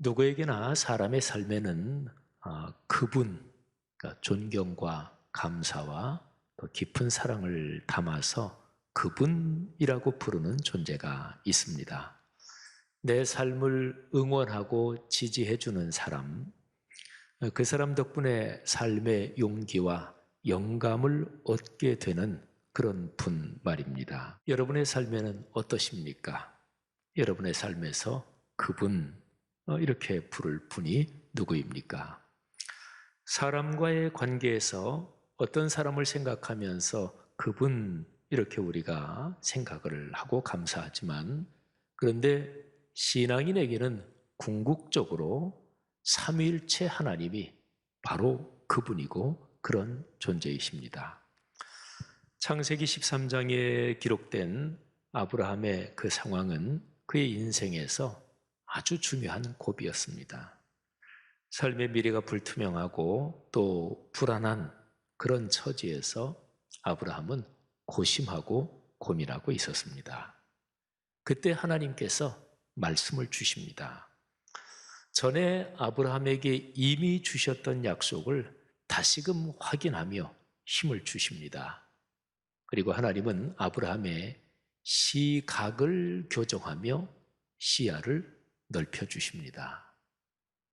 누구에게나 사람의 삶에는 그분, 그러니까 존경과 감사와 또 깊은 사랑을 담아서 그분이라고 부르는 존재가 있습니다. 내 삶을 응원하고 지지해주는 사람, 그 사람 덕분에 삶의 용기와 영감을 얻게 되는 그런 분 말입니다. 여러분의 삶에는 어떠십니까? 여러분의 삶에서 그분, 이렇게 부를 분이 누구입니까? 사람과의 관계에서 어떤 사람을 생각하면서 그분 이렇게 우리가 생각을 하고 감사하지만, 그런데 신앙인에게는 궁극적으로 삼위일체 하나님이 바로 그분이고 그런 존재이십니다. 창세기 13장에 기록된 아브라함의 그 상황은 그의 인생에서 아주 중요한 고비였습니다. 삶의 미래가 불투명하고 또 불안한 그런 처지에서 아브라함은 고심하고 고민하고 있었습니다. 그때 하나님께서 말씀을 주십니다. 전에 아브라함에게 이미 주셨던 약속을 다시금 확인하며 힘을 주십니다. 그리고 하나님은 아브라함의 시각을 교정하며 시야를 넓혀주십니다.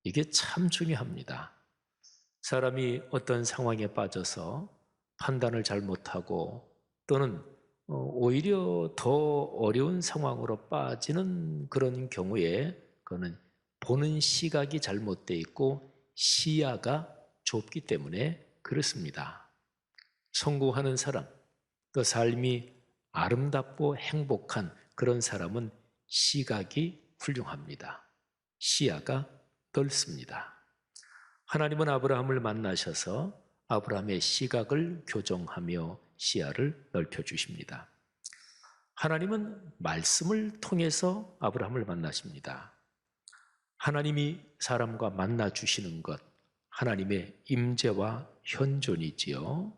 이게 참 중요합니다. 사람이 어떤 상황에 빠져서 판단을 잘못하고 또는 오히려 더 어려운 상황으로 빠지는 그런 경우에 그거는 보는 시각이 잘못되어 있고 시야가 좁기 때문에 그렇습니다. 성공하는 사람, 또 삶이 아름답고 행복한 그런 사람은 시각이 훌륭합니다. 시야가 넓습니다. 하나님은 아브라함을 만나셔서 아브라함의 시각을 교정하며 시야를 넓혀주십니다. 하나님은 말씀을 통해서 아브라함을 만나십니다. 하나님이 사람과 만나주시는 것, 하나님의 임재와 현존이지요.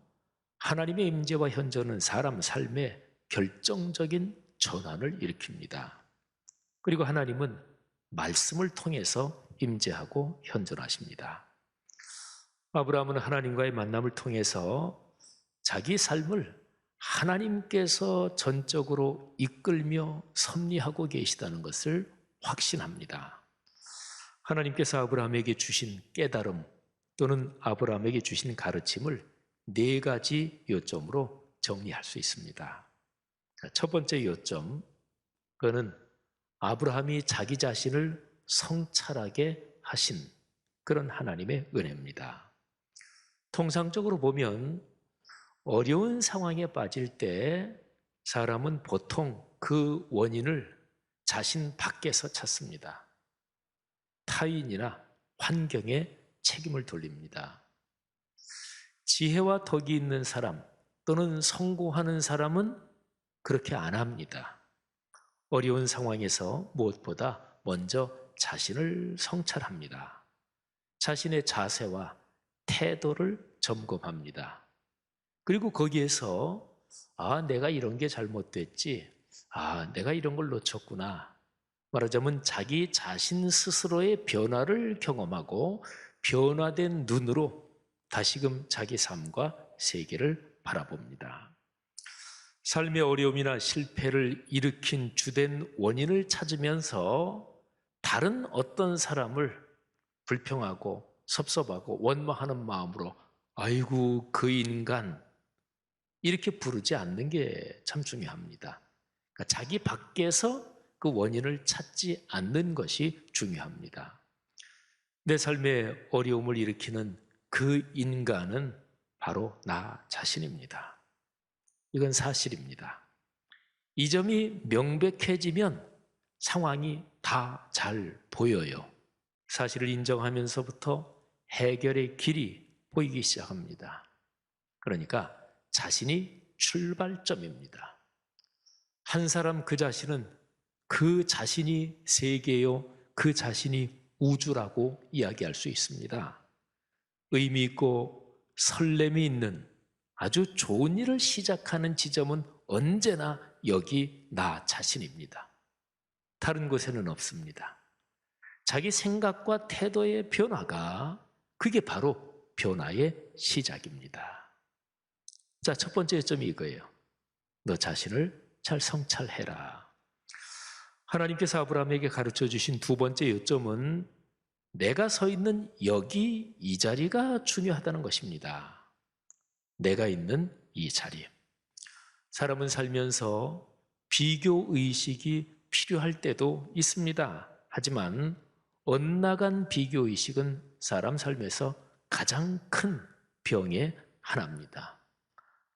하나님의 임재와 현존은 사람 삶에 결정적인 전환을 일으킵니다. 그리고 하나님은 말씀을 통해서 임재하고 현존하십니다. 아브라함은 하나님과의 만남을 통해서 자기 삶을 하나님께서 전적으로 이끌며 섭리하고 계시다는 것을 확신합니다. 하나님께서 아브라함에게 주신 깨달음 또는 아브라함에게 주신 가르침을 네 가지 요점으로 정리할 수 있습니다. 첫 번째 요점, 그거는 아브라함이 자기 자신을 성찰하게 하신 그런 하나님의 은혜입니다. 통상적으로 보면 어려운 상황에 빠질 때 사람은 보통 그 원인을 자신 밖에서 찾습니다. 타인이나 환경에 책임을 돌립니다. 지혜와 덕이 있는 사람 또는 성공하는 사람은 그렇게 안 합니다. 어려운 상황에서 무엇보다 먼저 자신을 성찰합니다. 자신의 자세와 태도를 점검합니다. 그리고 거기에서 내가 이런 게 잘못됐지, 내가 이런 걸 놓쳤구나. 말하자면 자기 자신 스스로의 변화를 경험하고 변화된 눈으로 다시금 자기 삶과 세계를 바라봅니다. 삶의 어려움이나 실패를 일으킨 주된 원인을 찾으면서 다른 어떤 사람을 불평하고 섭섭하고 원망하는 마음으로 아이고 그 인간 이렇게 부르지 않는 게 참 중요합니다. 그러니까 자기 밖에서 그 원인을 찾지 않는 것이 중요합니다. 내 삶에 어려움을 일으키는 그 인간은 바로 나 자신입니다. 이건 사실입니다. 이 점이 명백해지면 상황이 다 잘 보여요. 사실을 인정하면서부터 해결의 길이 보이기 시작합니다. 그러니까 자신이 출발점입니다. 한 사람 그 자신은 그 자신이 세계요, 그 자신이 우주라고 이야기할 수 있습니다. 의미 있고 설렘이 있는 아주 좋은 일을 시작하는 지점은 언제나 여기 나 자신입니다. 다른 곳에는 없습니다. 자기 생각과 태도의 변화가 그게 바로 변화의 시작입니다. 자, 첫 번째 요점이 이거예요. 너 자신을 잘 성찰해라. 하나님께서 아브라함에게 가르쳐 주신 두 번째 요점은 내가 서 있는 여기 이 자리가 중요하다는 것입니다. 내가 있는 이 자리. 사람은 살면서 비교의식이 필요할 때도 있습니다. 하지만 엇나간 비교의식은 사람 삶에서 가장 큰 병의 하나입니다.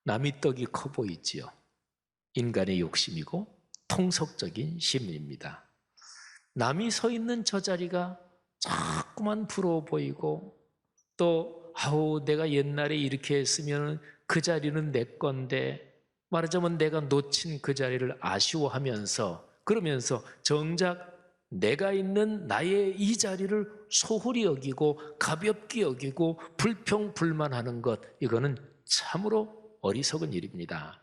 남의 떡이 커 보이지요. 인간의 욕심이고 통속적인 심리입니다. 남이 서 있는 저 자리가 자꾸만 부러워 보이고 또 내가 옛날에 이렇게 했으면 그 자리는 내 건데 말하자면 내가 놓친 그 자리를 아쉬워하면서 그러면서 정작 내가 있는 나의 이 자리를 소홀히 여기고 가볍게 여기고 불평불만하는 것, 이거는 참으로 어리석은 일입니다.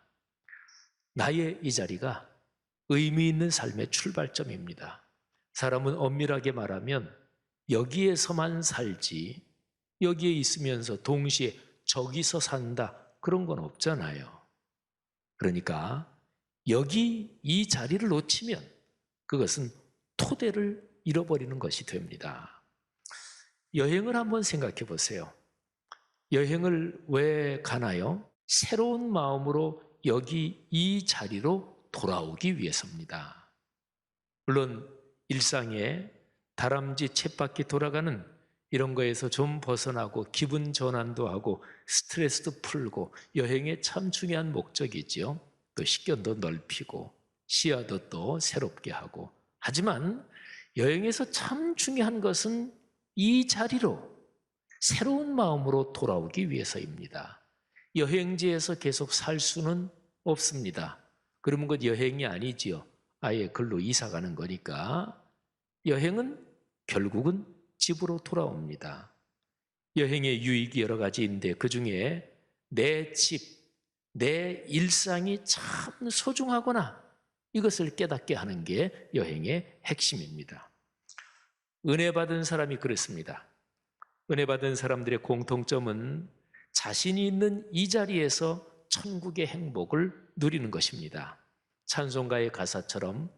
나의 이 자리가 의미 있는 삶의 출발점입니다. 사람은 엄밀하게 말하면 여기에서만 살지 여기에 있으면서 동시에 저기서 산다 그런 건 없잖아요. 그러니까 여기 이 자리를 놓치면 그것은 토대를 잃어버리는 것이 됩니다. 여행을 한번 생각해 보세요. 여행을 왜 가나요? 새로운 마음으로 여기 이 자리로 돌아오기 위해서입니다. 물론 일상에 다람쥐 쳇바퀴 돌아가는 이런 거에서 좀 벗어나고 기분 전환도 하고 스트레스도 풀고 여행의 참 중요한 목적이지요. 또 식견도 넓히고 시야도 또 새롭게 하고. 하지만 여행에서 참 중요한 것은 이 자리로 새로운 마음으로 돌아오기 위해서입니다. 여행지에서 계속 살 수는 없습니다. 그러면 그건 여행이 아니지요. 아예 글로 이사 가는 거니까. 여행은 결국은 집으로 돌아옵니다. 여행의 유익이 여러 가지인데 그중에 내 집, 내 일상이 참 소중하구나 이것을 깨닫게 하는 게 여행의 핵심입니다. 은혜 받은 사람이 그렇습니다. 은혜 받은 사람들의 공통점은 자신이 있는 이 자리에서 천국의 행복을 누리는 것입니다. 찬송가의 가사처럼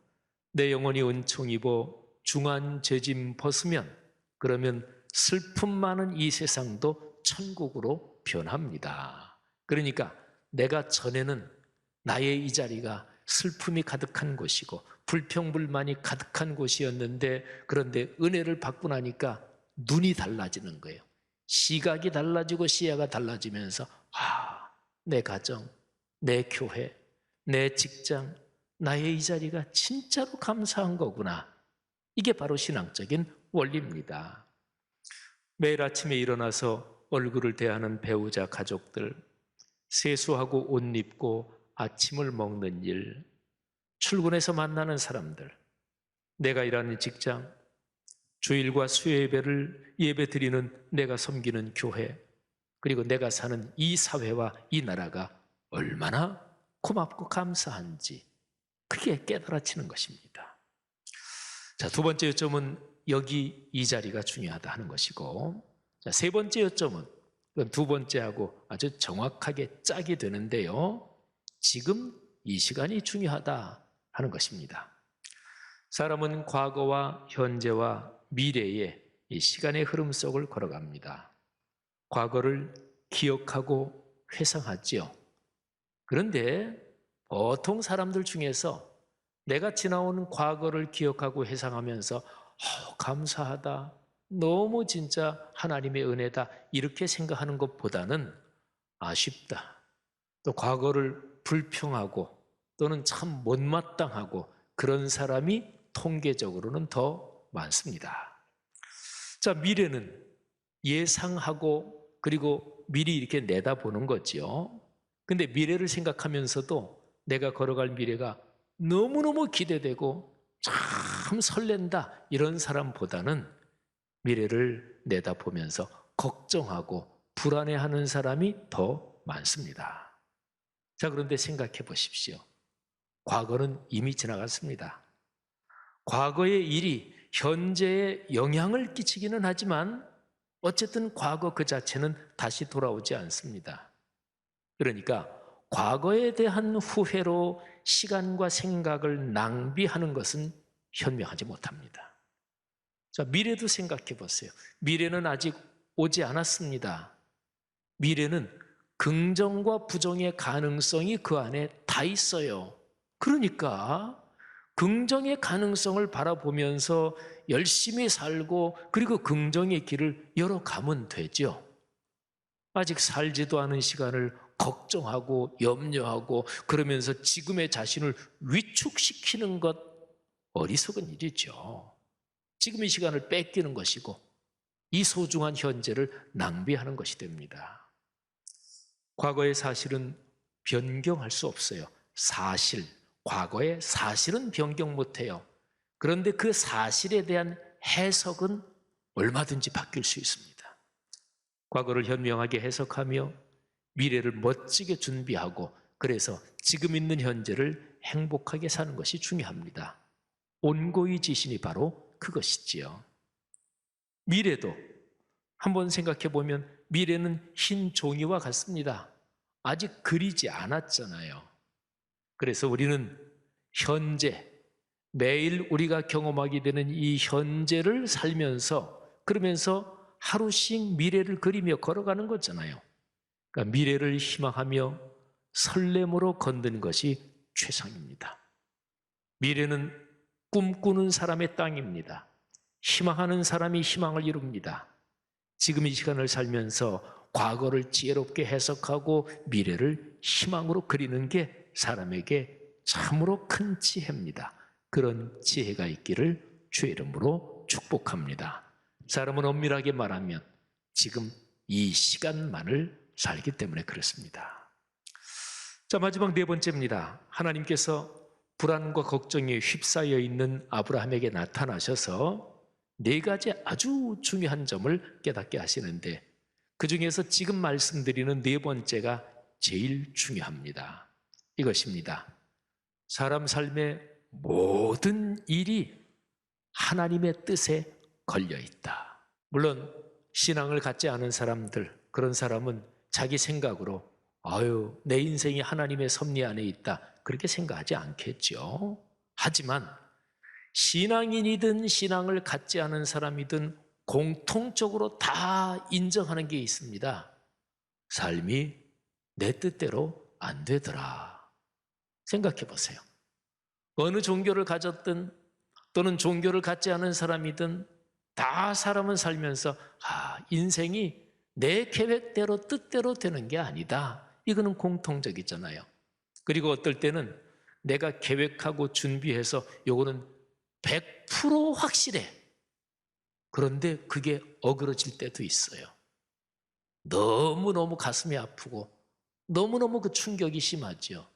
내 영혼이 은총 입어 중한 죄짐 벗으면 그러면 슬픔 많은 이 세상도 천국으로 변합니다. 그러니까 내가 전에는 나의 이 자리가 슬픔이 가득한 곳이고 불평불만이 가득한 곳이었는데 그런데 은혜를 받고 나니까 눈이 달라지는 거예요. 시각이 달라지고 시야가 달라지면서 내 가정, 내 교회, 내 직장, 나의 이 자리가 진짜로 감사한 거구나. 이게 바로 신앙적인 원리입니다. 매일 아침에 일어나서 얼굴을 대하는 배우자 가족들, 세수하고 옷 입고 아침을 먹는 일, 출근해서 만나는 사람들, 내가 일하는 직장, 주일과 수요예배를 예배드리는 내가 섬기는 교회, 그리고 내가 사는 이 사회와 이 나라가 얼마나 고맙고 감사한지 그게 깨달아지는 것입니다. 자, 두 번째 요점은 여기 이 자리가 중요하다 하는 것이고, 자, 세 번째 요점은 두 번째하고 아주 정확하게 짝이 되는데요. 지금 이 시간이 중요하다 하는 것입니다. 사람은 과거와 현재와 미래의 이 시간의 흐름 속을 걸어갑니다. 과거를 기억하고 회상하지요. 그런데 보통 사람들 중에서 내가 지나온 과거를 기억하고 회상하면서 감사하다, 너무 진짜 하나님의 은혜다 이렇게 생각하는 것보다는 아쉽다, 또 과거를 불평하고 또는 참 못마땅하고 그런 사람이 통계적으로는 더 많습니다. 자, 미래는 예상하고 그리고 미리 이렇게 내다보는 거죠. 근데 미래를 생각하면서도 내가 걸어갈 미래가 너무너무 기대되고 참 설렌다 이런 사람보다는 미래를 내다보면서 걱정하고 불안해하는 사람이 더 많습니다. 자, 그런데 생각해 보십시오. 과거는 이미 지나갔습니다. 과거의 일이 현재에 영향을 끼치기는 하지만 어쨌든 과거 그 자체는 다시 돌아오지 않습니다. 그러니까 과거에 대한 후회로 시간과 생각을 낭비하는 것은 현명하지 못합니다. 자, 미래도 생각해 보세요. 미래는 아직 오지 않았습니다. 미래는 긍정과 부정의 가능성이 그 안에 다 있어요. 그러니까 긍정의 가능성을 바라보면서 열심히 살고 그리고 긍정의 길을 열어가면 되죠. 아직 살지도 않은 시간을 걱정하고 염려하고 그러면서 지금의 자신을 위축시키는 것 어리석은 일이죠. 지금 이 시간을 뺏기는 것이고 이 소중한 현재를 낭비하는 것이 됩니다. 과거의 사실은 변경할 수 없어요. 사실, 과거의 사실은 변경 못해요. 그런데 그 사실에 대한 해석은 얼마든지 바뀔 수 있습니다. 과거를 현명하게 해석하며 미래를 멋지게 준비하고 그래서 지금 있는 현재를 행복하게 사는 것이 중요합니다. 온고의 지신이 바로 그것이지요. 미래도 한번 생각해 보면 미래는 흰 종이와 같습니다. 아직 그리지 않았잖아요. 그래서 우리는 현재, 매일 우리가 경험하게 되는 이 현재를 살면서 그러면서 하루씩 미래를 그리며 걸어가는 거잖아요. 그러니까 미래를 희망하며 설렘으로 걷는 것이 최상입니다. 미래는 꿈꾸는 사람의 땅입니다. 희망하는 사람이 희망을 이룹니다. 지금 이 시간을 살면서 과거를 지혜롭게 해석하고 미래를 희망으로 그리는 게 사람에게 참으로 큰 지혜입니다. 그런 지혜가 있기를 주의 이름으로 축복합니다. 사람은 엄밀하게 말하면 지금 이 시간만을 살기 때문에 그렇습니다. 자, 마지막 네 번째입니다. 하나님께서 불안과 걱정에 휩싸여 있는 아브라함에게 나타나셔서 네 가지 아주 중요한 점을 깨닫게 하시는데 그 중에서 지금 말씀드리는 네 번째가 제일 중요합니다. 이것입니다. 사람 삶의 모든 일이 하나님의 뜻에 걸려 있다. 물론 신앙을 갖지 않은 사람들, 그런 사람은 자기 생각으로 아유, 내 인생이 하나님의 섭리 안에 있다 그렇게 생각하지 않겠죠. 하지만 신앙인이든 신앙을 갖지 않은 사람이든 공통적으로 다 인정하는 게 있습니다. 삶이 내 뜻대로 안 되더라. 생각해 보세요. 어느 종교를 가졌든 또는 종교를 갖지 않은 사람이든 다 사람은 살면서 인생이 내 계획대로 뜻대로 되는 게 아니다. 이거는 공통적이잖아요. 그리고 어떨 때는 내가 계획하고 준비해서 요거는 100% 확실해. 그런데 그게 어그러질 때도 있어요. 너무너무 가슴이 아프고 너무너무 그 충격이 심하죠.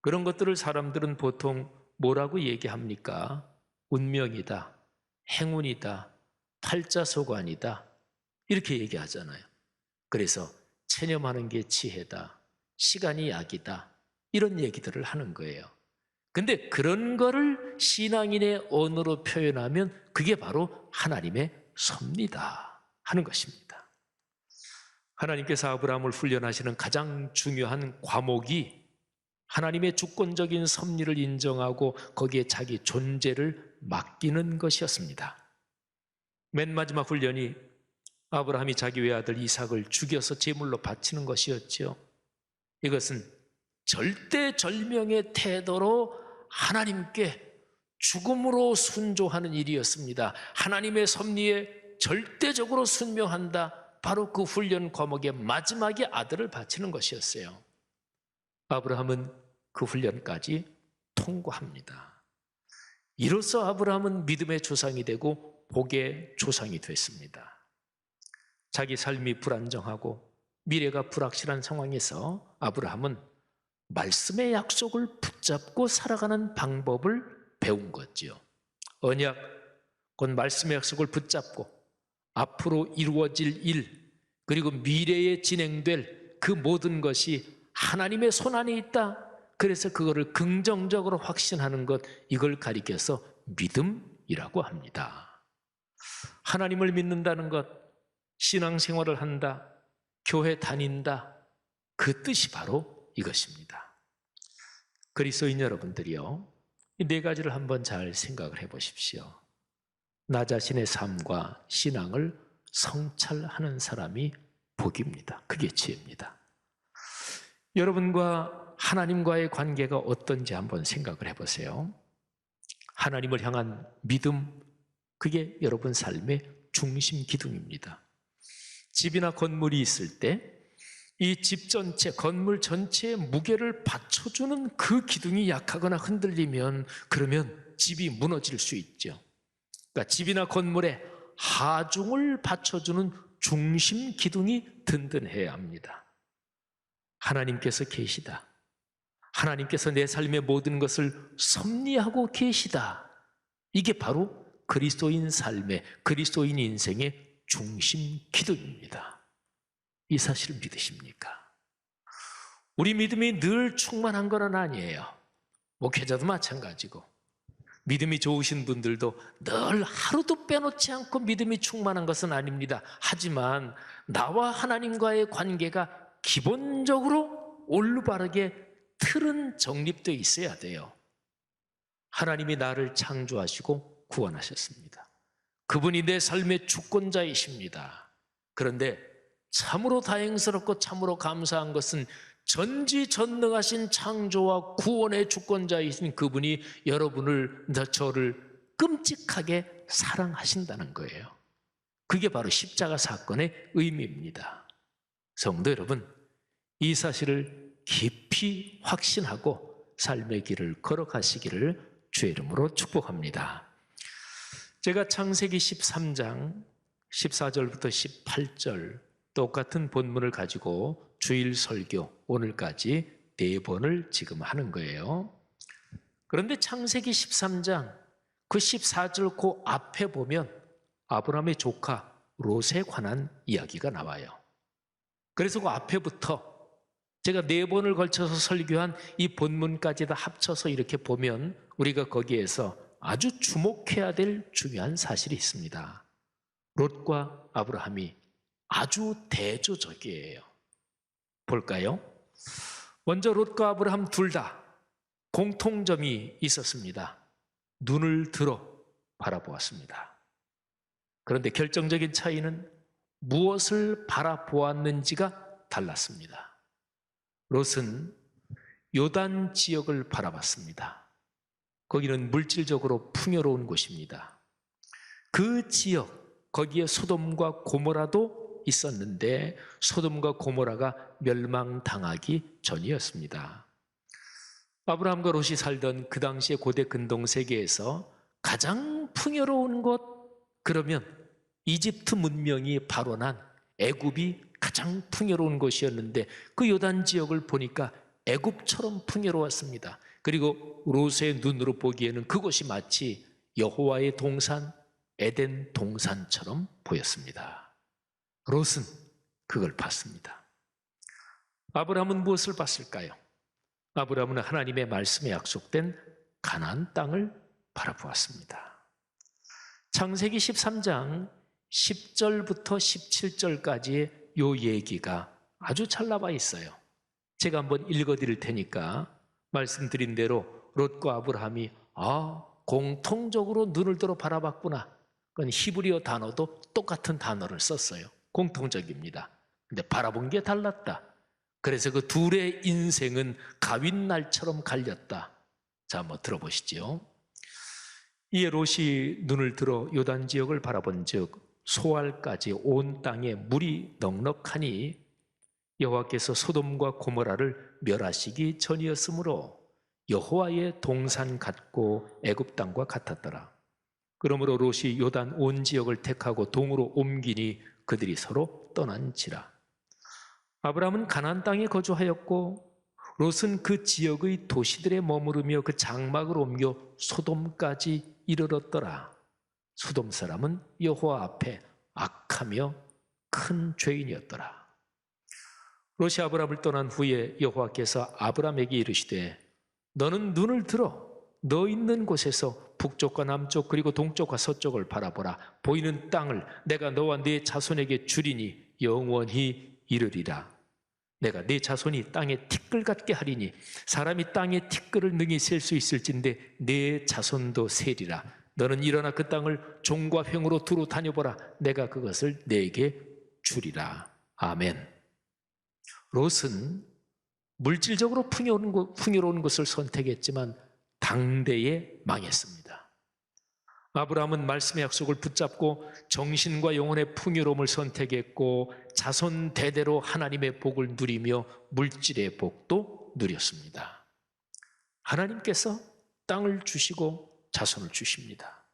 그런 것들을 사람들은 보통 뭐라고 얘기합니까? 운명이다, 행운이다, 팔자소관이다 이렇게 얘기하잖아요. 그래서 체념하는 게 지혜다, 시간이 약이다 이런 얘기들을 하는 거예요. 근데 그런 거를 신앙인의 언어로 표현하면 그게 바로 하나님의 섭리다 하는 것입니다. 하나님께서 아브라함을 훈련하시는 가장 중요한 과목이 하나님의 주권적인 섭리를 인정하고 거기에 자기 존재를 맡기는 것이었습니다. 맨 마지막 훈련이 아브라함이 자기 외아들 이삭을 죽여서 제물로 바치는 것이었죠. 이것은 절대절명의 태도로 하나님께 죽음으로 순종하는 일이었습니다. 하나님의 섭리에 절대적으로 순명한다. 바로 그 훈련 과목의 마지막에 아들을 바치는 것이었어요. 아브라함은 그 훈련까지 통과합니다. 이로써 아브라함은 믿음의 조상이 되고 복의 조상이 됐습니다. 자기 삶이 불안정하고 미래가 불확실한 상황에서 아브라함은 말씀의 약속을 붙잡고 살아가는 방법을 배운 거지요. 언약, 곧 말씀의 약속을 붙잡고 앞으로 이루어질 일, 그리고 미래에 진행될 그 모든 것이 하나님의 손안에 있다. 그래서 그거를 긍정적으로 확신하는 것, 이걸 가리켜서 믿음, 기둥이라고 합니다. 하나님을 믿는다는 것, 신앙생활을 한다, 교회 다닌다, 그 뜻이 바로 이것입니다. 그리스도인 여러분들이요, 이 네 가지를 한번 잘 생각을 해보십시오. 나 자신의 삶과 신앙을 성찰하는 사람이 복입니다. 그게 지혜입니다. 여러분과 하나님과의 관계가 어떤지 한번 생각을 해보세요. 하나님을 향한 믿음, 그게 여러분 삶의 중심 기둥입니다. 집이나 건물이 있을 때 이 집 전체, 건물 전체의 무게를 받쳐주는 그 기둥이 약하거나 흔들리면 그러면 집이 무너질 수 있죠. 그러니까 집이나 건물에 하중을 받쳐주는 중심 기둥이 든든해야 합니다. 하나님께서 계시다. 하나님께서 내 삶의 모든 것을 섭리하고 계시다. 이게 바로 그리스도인 삶의, 그리스도인 인생의 중심 기둥입니다. 이 사실을 믿으십니까? 우리 믿음이 늘 충만한 건 아니에요. 목회자도 마찬가지고 믿음이 좋으신 분들도 늘 하루도 빼놓지 않고 믿음이 충만한 것은 아닙니다. 하지만 나와 하나님과의 관계가 기본적으로 올바르게 틀은 정립되어 있어야 돼요. 하나님이 나를 창조하시고 구원하셨습니다. 그분이 내 삶의 주권자이십니다. 그런데 참으로 다행스럽고 참으로 감사한 것은 전지전능하신 창조와 구원의 주권자이신 그분이 여러분을, 저를 끔찍하게 사랑하신다는 거예요. 그게 바로 십자가 사건의 의미입니다. 성도 여러분, 이 사실을 깊이 확신하고 삶의 길을 걸어가시기를 주의 이름으로 축복합니다. 제가 창세기 13장 14절부터 18절 똑같은 본문을 가지고 주일 설교 오늘까지 4번을 지금 하는 거예요. 그런데 창세기 13장 그 14절 그 앞에 보면 아브라함의 조카 롯에 관한 이야기가 나와요. 그래서 그 앞에부터 제가 4번을 걸쳐서 설교한 이 본문까지 다 합쳐서 이렇게 보면 우리가 거기에서 아주 주목해야 될 중요한 사실이 있습니다. 롯과 아브라함이 아주 대조적이에요. 볼까요? 먼저 롯과 아브라함 둘 다 공통점이 있었습니다. 눈을 들어 바라보았습니다. 그런데 결정적인 차이는 무엇을 바라보았는지가 달랐습니다. 롯은 요단 지역을 바라봤습니다. 거기는 물질적으로 풍요로운 곳입니다. 그 지역, 거기에 소돔과 고모라도 있었는데 소돔과 고모라가 멸망당하기 전이었습니다. 아브라함과 롯이 살던 그 당시의 고대 근동 세계에서 가장 풍요로운 곳, 그러면 이집트 문명이 발원한 애굽이 가장 풍요로운 곳이었는데 그 요단 지역을 보니까 애굽처럼 풍요로웠습니다. 그리고 롯의 눈으로 보기에는 그곳이 마치 여호와의 동산, 에덴 동산처럼 보였습니다. 롯은 그걸 봤습니다. 아브라함은 무엇을 봤을까요? 아브라함은 하나님의 말씀에 약속된 가나안 땅을 바라보았습니다. 창세기 13장 10절부터 17절까지의 요 얘기가 아주 잘 나와 있어요. 제가 한번 읽어드릴 테니까 말씀드린 대로 롯과 아브라함이 공통적으로 눈을 들어 바라봤구나. 그건 히브리어 단어도 똑같은 단어를 썼어요. 공통적입니다. 근데 바라본 게 달랐다. 그래서 그 둘의 인생은 가윈날처럼 갈렸다. 자, 한번 들어보시죠. 이에 롯이 눈을 들어 요단 지역을 바라본 즉 소알까지 온 땅에 물이 넉넉하니 여호와께서 소돔과 고모라를 멸하시기 전이었으므로 여호와의 동산 같고 애굽 땅과 같았더라. 그러므로 롯이 요단 온 지역을 택하고 동으로 옮기니 그들이 서로 떠난지라. 아브라함은 가나안 땅에 거주하였고 롯은 그 지역의 도시들에 머무르며 그 장막을 옮겨 소돔까지 이르렀더라. 소돔 사람은 여호와 앞에 악하며 큰 죄인이었더라. 롯이 아브라함을 떠난 후에 여호와께서 아브라함에게 이르시되 너는 눈을 들어 너 있는 곳에서 북쪽과 남쪽 그리고 동쪽과 서쪽을 바라보라. 보이는 땅을 내가 너와 네 자손에게 주리니 영원히 이르리라. 내가 네 자손이 땅에 티끌 같게 하리니 사람이 땅에 티끌을 능히 셀 수 있을진데 네 자손도 세리라. 너는 일어나 그 땅을 종과 횡으로 두루 다녀보라. 내가 그것을 네게 주리라. 아멘. 롯은 물질적으로 풍요로운 것을 선택했지만 당대에 망했습니다. 아브라함은 말씀의 약속을 붙잡고 정신과 영혼의 풍요로움을 선택했고 자손 대대로 하나님의 복을 누리며 물질의 복도 누렸습니다. 하나님께서 땅을 주시고 자손을 주십니다.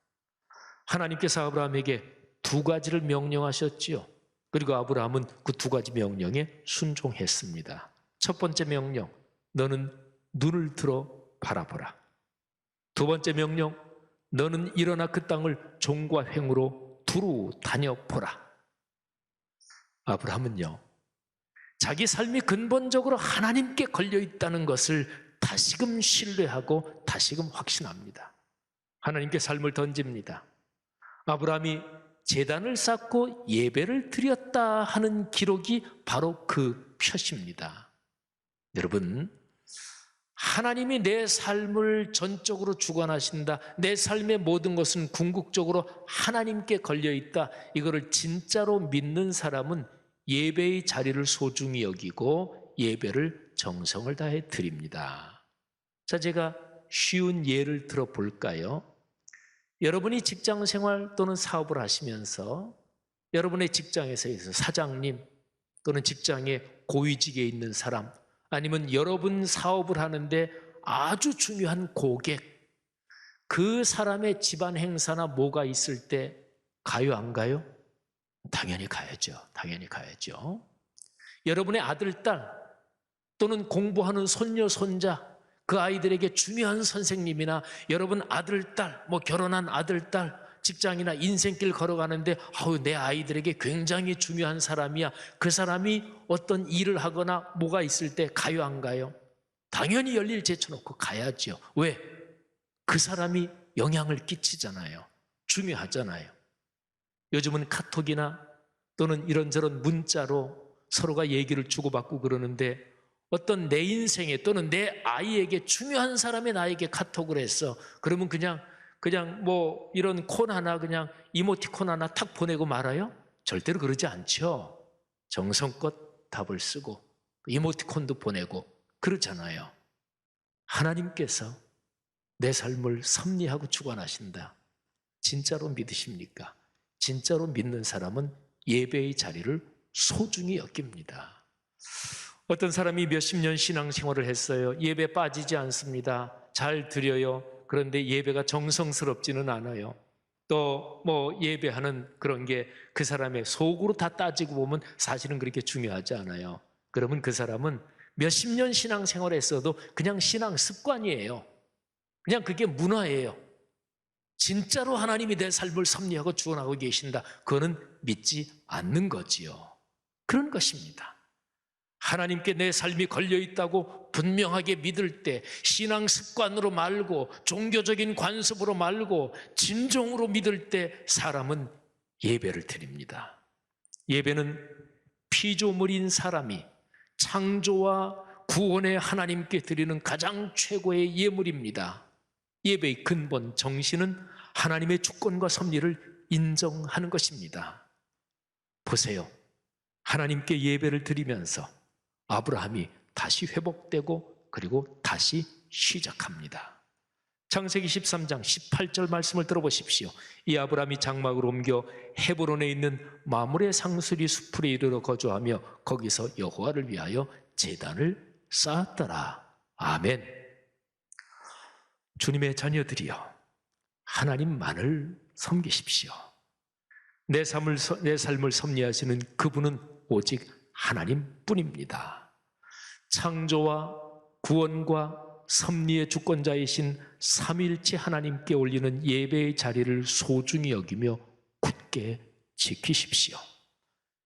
하나님께서 아브라함에게 두 가지를 명령하셨지요. 그리고 아브라함은 그 두 가지 명령에 순종했습니다. 첫 번째 명령, 너는 눈을 들어 바라보라. 두 번째 명령, 너는 일어나 그 땅을 종과 횡으로 두루 다녀보라. 아브라함은요, 자기 삶이 근본적으로 하나님께 걸려있다는 것을 다시금 신뢰하고 다시금 확신합니다. 하나님께 삶을 던집니다. 아브라함이 제단을 쌓고 예배를 드렸다 하는 기록이 바로 그 표시입니다. 여러분, 하나님이 내 삶을 전적으로 주관하신다. 내 삶의 모든 것은 궁극적으로 하나님께 걸려있다. 이거를 진짜로 믿는 사람은 예배의 자리를 소중히 여기고 예배를 정성을 다해 드립니다. 자, 제가 쉬운 예를 들어볼까요? 여러분이 직장 생활 또는 사업을 하시면서 여러분의 직장에서 사장님 또는 직장에 고위직에 있는 사람, 아니면 여러분 사업을 하는데 아주 중요한 고객, 그 사람의 집안 행사나 뭐가 있을 때 가요, 안 가요? 당연히 가야죠. 당연히 가야죠. 여러분의 아들, 딸 또는 공부하는 손녀, 손자, 그 아이들에게 중요한 선생님이나 여러분 아들, 딸, 결혼한 아들, 딸, 직장이나 인생길 걸어가는데 내 아이들에게 굉장히 중요한 사람이야. 그 사람이 어떤 일을 하거나 뭐가 있을 때 가요, 안 가요? 당연히 열일 제쳐놓고 가야죠. 왜? 그 사람이 영향을 끼치잖아요. 중요하잖아요. 요즘은 카톡이나 또는 이런저런 문자로 서로가 얘기를 주고받고 그러는데 어떤 내 인생에 또는 내 아이에게 중요한 사람이 나에게 카톡을 했어. 그러면 그냥 이런 콘 하나, 그냥 이모티콘 하나 탁 보내고 말아요? 절대로 그러지 않죠. 정성껏 답을 쓰고 이모티콘도 보내고 그러잖아요. 하나님께서 내 삶을 섭리하고 주관하신다. 진짜로 믿으십니까? 진짜로 믿는 사람은 예배의 자리를 소중히 여깁니다. 어떤 사람이 몇십 년 신앙생활을 했어요. 예배 빠지지 않습니다. 잘 드려요. 그런데 예배가 정성스럽지는 않아요. 또 예배하는 그런 게 그 사람의 속으로 다 따지고 보면 사실은 그렇게 중요하지 않아요. 그러면 그 사람은 몇십 년 신앙생활을 했어도 그냥 신앙 습관이에요. 그냥 그게 문화예요. 진짜로 하나님이 내 삶을 섭리하고 주관하고 계신다. 그거는 믿지 않는 거지요. 그런 것입니다. 하나님께 내 삶이 걸려있다고 분명하게 믿을 때 신앙 습관으로 말고 종교적인 관습으로 말고 진정으로 믿을 때 사람은 예배를 드립니다. 예배는 피조물인 사람이 창조와 구원의 하나님께 드리는 가장 최고의 예물입니다. 예배의 근본 정신은 하나님의 주권과 섭리를 인정하는 것입니다. 보세요. 하나님께 예배를 드리면서 아브라함이 다시 회복되고 그리고 다시 시작합니다. 창세기 13장 18절 말씀을 들어보십시오. 이 아브라함이 장막을 옮겨 헤브론에 있는 마므레 상수리 수풀에 이르러 거주하며 거기서 여호와를 위하여 제단을 쌓았더라. 아멘. 주님의 자녀들이여, 하나님만을 섬기십시오. 내 삶을 섭리하시는 그분은 오직 하나님뿐입니다. 창조와 구원과 섭리의 주권자이신 삼위일체 하나님께 올리는 예배의 자리를 소중히 여기며 굳게 지키십시오.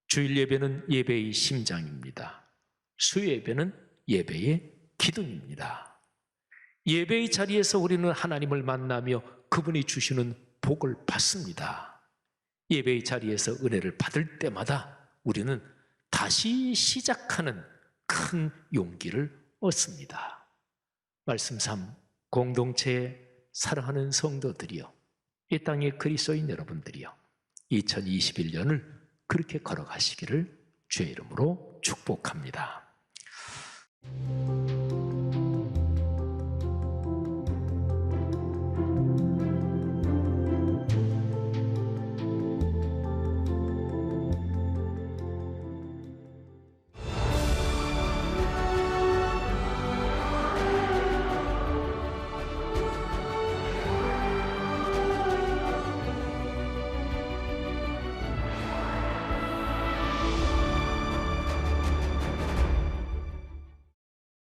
주일 예배는 예배의 심장입니다. 수요 예배는 예배의 기둥입니다. 예배의 자리에서 우리는 하나님을 만나며 그분이 주시는 복을 받습니다. 예배의 자리에서 은혜를 받을 때마다 우리는 다시 시작하는 큰 용기를 얻습니다. 말씀 3. 공동체에 사랑하는 성도들이요, 이 땅의 그리스도인 여러분들이요, 2021년을 그렇게 걸어가시기를 주의 이름으로 축복합니다.